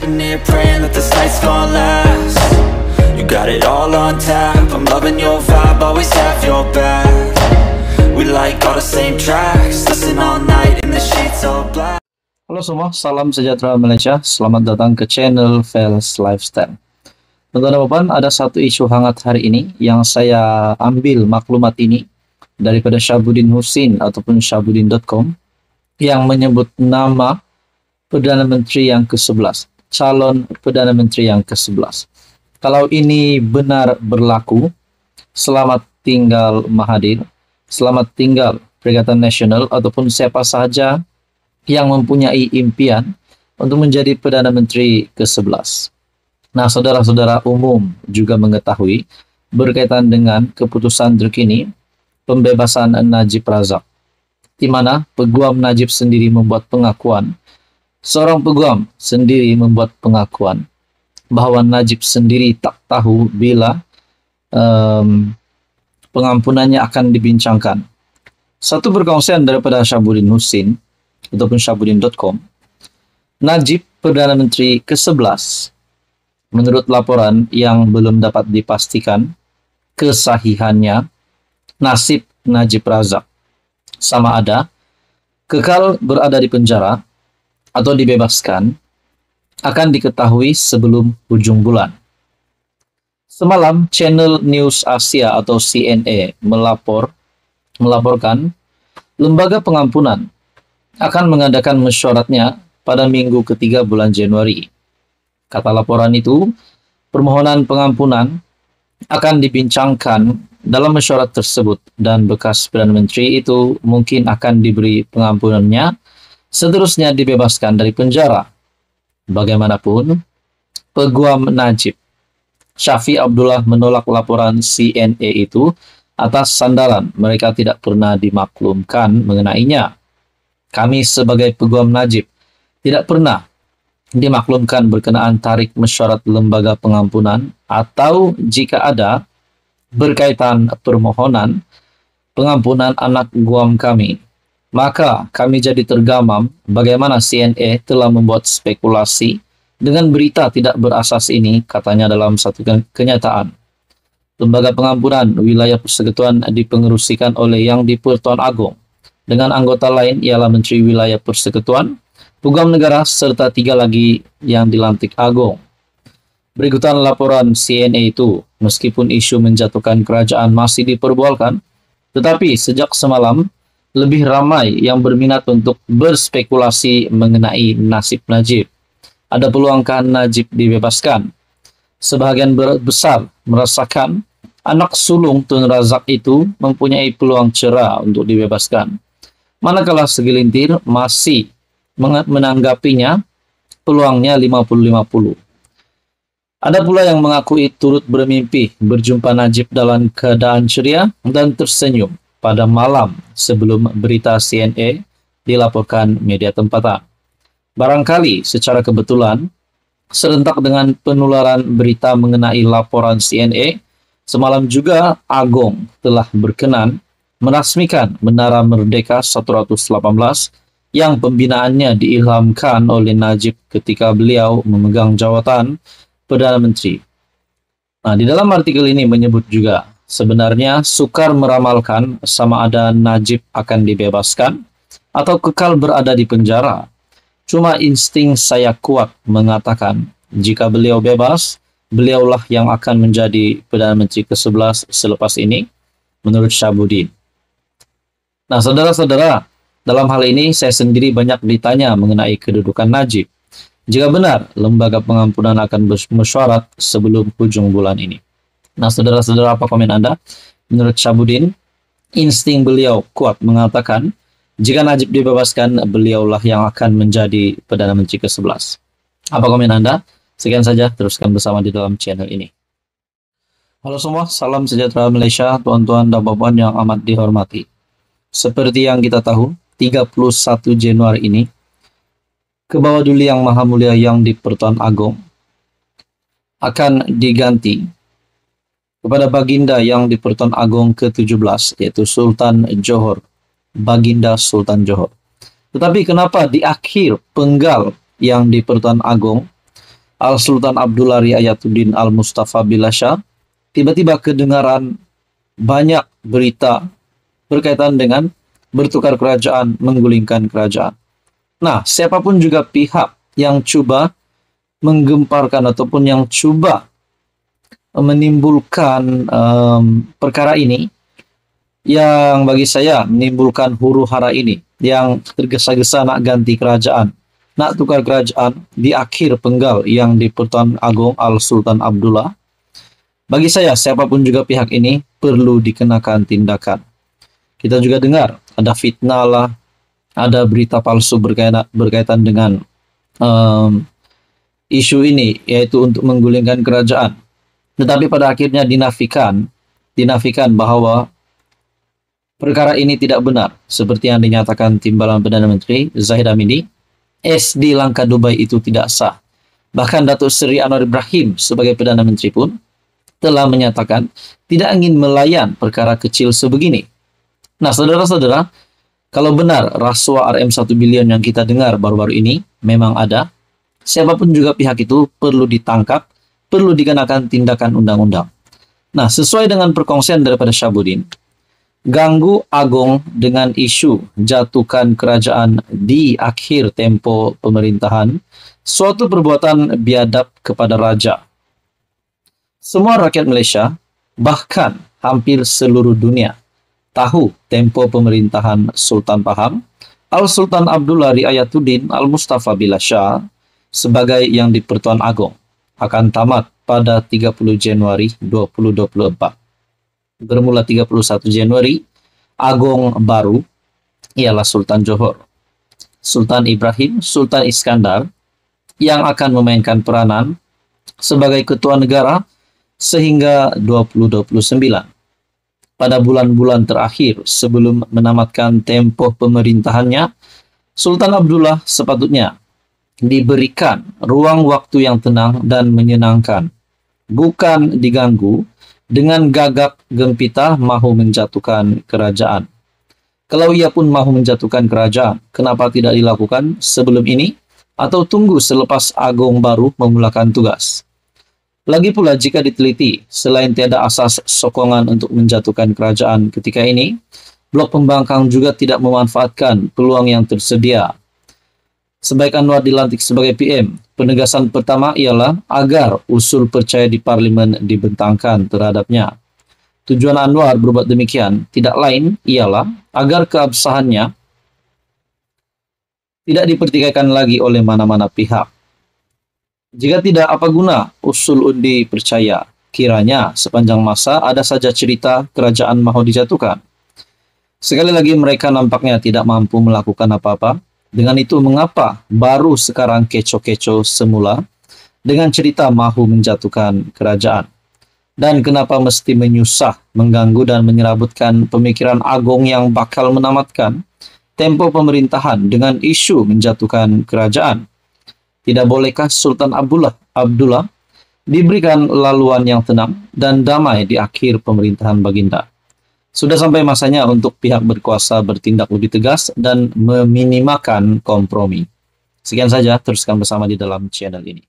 sitting here praying that this night's gonna last. You got it all on tap, I'm loving your vibe, always have your back. We like all the same tracks, listen all night in the sheets all black. Halo semua, salam sejahtera Malaysia. Selamat datang ke channel Fels Lifestyle. Teman-teman, ada satu isu hangat hari ini yang saya ambil maklumat ini daripada Syabuddin Husin ataupun Syabuddin.com yang menyebut nama Perdana Menteri yang ke-11, calon Perdana Menteri yang ke-11. Kalau ini benar berlaku, selamat tinggal Mahathir, selamat tinggal Perikatan Nasional ataupun siapa sahaja yang mempunyai impian untuk menjadi Perdana Menteri ke-11. Nah, saudara-saudara umum juga mengetahui berkaitan dengan keputusan terkini pembebasan Najib Razak, di mana peguam Najib sendiri membuat pengakuan, seorang peguam sendiri membuat pengakuan bahwa Najib sendiri tak tahu bila pengampunannya akan dibincangkan. Satu perkongsian daripada Syabuddin Husin ataupun Syabuddin.com, Najib Perdana Menteri ke-11 menurut laporan yang belum dapat dipastikan kesahihannya, nasib Najib Razak sama ada kekal berada di penjara atau dibebaskan akan diketahui sebelum ujung bulan. Semalam channel News Asia atau CNA melaporkan lembaga pengampunan akan mengadakan mesyuaratnya pada minggu ketiga bulan Januari. Kata laporan itu, permohonan pengampunan akan dibincangkan dalam mesyuarat tersebut dan bekas Perdana Menteri itu mungkin akan diberi pengampunannya, seterusnya dibebaskan dari penjara. Bagaimanapun, peguam Najib, Syafi Abdullah menolak laporan CNA itu atas sandaran mereka tidak pernah dimaklumkan mengenainya. Kami sebagai peguam Najib tidak pernah dimaklumkan berkenaan tarik mesyuarat lembaga pengampunan atau jika ada berkaitan permohonan pengampunan anak guam kami. Maka kami jadi tergamam bagaimana CNA telah membuat spekulasi dengan berita tidak berasas ini, katanya dalam satu kenyataan. Lembaga pengampunan wilayah persekutuan dipengerusikan oleh Yang di-Pertuan Agong dengan anggota lain ialah Menteri Wilayah Persekutuan, Peguam Negara serta 3 lagi yang dilantik Agong. Berikutan laporan CNA itu, meskipun isu menjatuhkan kerajaan masih diperbualkan, tetapi sejak semalam lebih ramai yang berminat untuk berspekulasi mengenai nasib Najib. Ada peluangkah Najib dibebaskan? Sebahagian besar merasakan anak sulung Tun Razak itu mempunyai peluang cerah untuk dibebaskan. Manakala segelintir masih menanggapinya peluangnya 50-50. Ada pula yang mengakui turut bermimpi berjumpa Najib dalam keadaan ceria dan tersenyum pada malam sebelum berita CNA dilaporkan media tempatan. Barangkali secara kebetulan, serentak dengan penularan berita mengenai laporan CNA, semalam juga Agong telah berkenan merasmikan Menara Merdeka 118 yang pembinaannya diilhamkan oleh Najib ketika beliau memegang jawatan Perdana Menteri. Nah, di dalam artikel ini menyebut juga, sebenarnya sukar meramalkan sama ada Najib akan dibebaskan atau kekal berada di penjara. Cuma insting saya kuat mengatakan, jika beliau bebas, beliaulah yang akan menjadi Perdana Menteri ke-11 selepas ini, menurut Syabuddin. Nah, saudara-saudara, dalam hal ini saya sendiri banyak ditanya mengenai kedudukan Najib. Jika benar, lembaga pengampunan akan bermesyuarat sebelum ujung bulan ini. Nah, saudara-saudara, apa komen Anda? Menurut Syabuddin, insting beliau kuat mengatakan, jika Najib dibebaskan, beliaulah yang akan menjadi Perdana Menteri ke-11. Apa komen Anda? Sekian saja, teruskan bersama di dalam channel ini. Halo semua, salam sejahtera Malaysia, tuan-tuan dan puan yang amat dihormati. Seperti yang kita tahu, 31 Januari ini, Kebawah Duli Yang Maha Mulia Yang di-Pertuan Agong akan diganti kepada Baginda Yang di-Pertuan Agong ke-17, yaitu Sultan Johor, Baginda Sultan Johor. Tetapi kenapa di akhir penggal Yang di-Pertuan Agong Al-Sultan Abdullah Riayatuddin Al-Mustafa Bilasha, tiba-tiba kedengaran banyak berita berkaitan dengan bertukar kerajaan, menggulingkan kerajaan. Nah, siapapun juga pihak yang coba menggemparkan ataupun yang coba menimbulkan perkara ini, yang bagi saya menimbulkan huru hara ini, yang tergesa-gesa nak ganti kerajaan, nak tukar kerajaan di akhir penggal yang di Pertuan Agong Al-Sultan Abdullah. Bagi saya, siapapun juga pihak ini perlu dikenakan tindakan. Kita juga dengar ada fitnah lah, ada berita palsu berkaitan dengan isu ini, yaitu untuk menggulingkan kerajaan. Tetapi pada akhirnya dinafikan bahwa perkara ini tidak benar, seperti yang dinyatakan Timbalan Perdana Menteri Zahid Hamidi. SD Langkah Dubai itu tidak sah. Bahkan Datuk Seri Anwar Ibrahim sebagai Perdana Menteri pun telah menyatakan tidak ingin melayan perkara kecil sebegini. Nah, saudara-saudara, kalau benar rasuah RM1 bilion yang kita dengar baru-baru ini memang ada, siapapun juga pihak itu perlu ditangkap, perlu dikenakan tindakan undang-undang. Nah, sesuai dengan perkongsian daripada Syahbudin, ganggu Agong dengan isu jatuhkan kerajaan di akhir tempo pemerintahan, suatu perbuatan biadab kepada raja. Semua rakyat Malaysia, bahkan hampir seluruh dunia, tahu tempo pemerintahan Sultan Pahang, Al-Sultan Abdullah Riayatuddin Al-Mustafa Bilasha sebagai yang di Pertuan Agong akan tamat pada 30 Januari 2024. Bermula 31 Januari, Agong baru ialah Sultan Johor, Sultan Ibrahim, Sultan Iskandar yang akan memainkan peranan sebagai ketua negara sehingga 2029. Pada bulan-bulan terakhir sebelum menamatkan tempoh pemerintahannya, Sultan Abdullah sepatutnya diberikan ruang waktu yang tenang dan menyenangkan, bukan diganggu dengan gagap gempita mahu menjatuhkan kerajaan. Kalau ia pun mahu menjatuhkan kerajaan, kenapa tidak dilakukan sebelum ini atau tunggu selepas Agong baru memulakan tugas? Lagi pula jika diteliti, selain tiada asas sokongan untuk menjatuhkan kerajaan ketika ini, Blok Pembangkang juga tidak memanfaatkan peluang yang tersedia. Sebaik Anwar dilantik sebagai PM, penegasan pertama ialah agar usul percaya di Parlimen dibentangkan terhadapnya. Tujuan Anwar berbuat demikian tidak lain ialah agar keabsahannya tidak dipertikaikan lagi oleh mana-mana pihak. Jika tidak, apa guna usul undi percaya? Kiranya sepanjang masa ada saja cerita kerajaan mahu dijatuhkan. Sekali lagi mereka nampaknya tidak mampu melakukan apa-apa. Dengan itu mengapa baru sekarang kecoh-kecoh semula dengan cerita mahu menjatuhkan kerajaan? Dan kenapa mesti menyusah, mengganggu dan menyerabutkan pemikiran Agong yang bakal menamatkan tempo pemerintahan dengan isu menjatuhkan kerajaan? Tidak bolehkah Sultan Abdullah diberikan laluan yang tenang dan damai di akhir pemerintahan Baginda? Sudah sampai masanya untuk pihak berkuasa bertindak lebih tegas dan meminimalkan kompromi. Sekian saja, teruskan bersama di dalam channel ini.